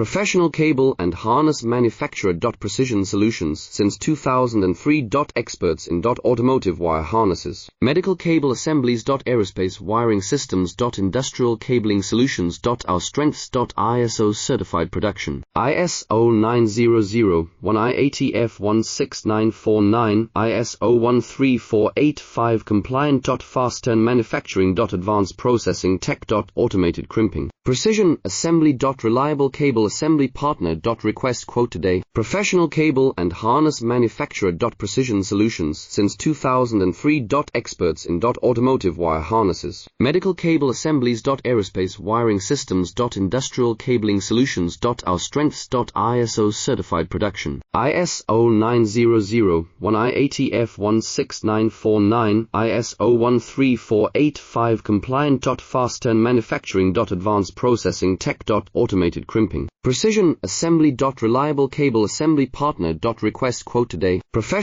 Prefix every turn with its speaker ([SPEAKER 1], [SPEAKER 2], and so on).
[SPEAKER 1] Professional cable and harness manufacturer. Precision Solutions since 2003. Experts in automotive wire harnesses, medical cable assemblies. Aerospace wiring systems. Industrial cabling solutions. Our strengths. ISO certified production. ISO 9001 IATF 16949, ISO 13485 compliant. Fast turn manufacturing. Advanced processing tech. Automated crimping. Precision assembly. Reliable cable assembly partner. Request quote today. Professional cable and harness manufacturer. Precision Solutions since 2003. Experts in automotive wire harnesses, medical cable assemblies. Aerospace wiring systems. Industrial cabling solutions. Our strengths. ISO certified production. ISO 9001 IATF 16949, ISO 13485 compliant. Fast turn manufacturing. Advanced processing tech. Automated crimping. Precision assembly. Reliable cable assembly partner. Request quote today. Professional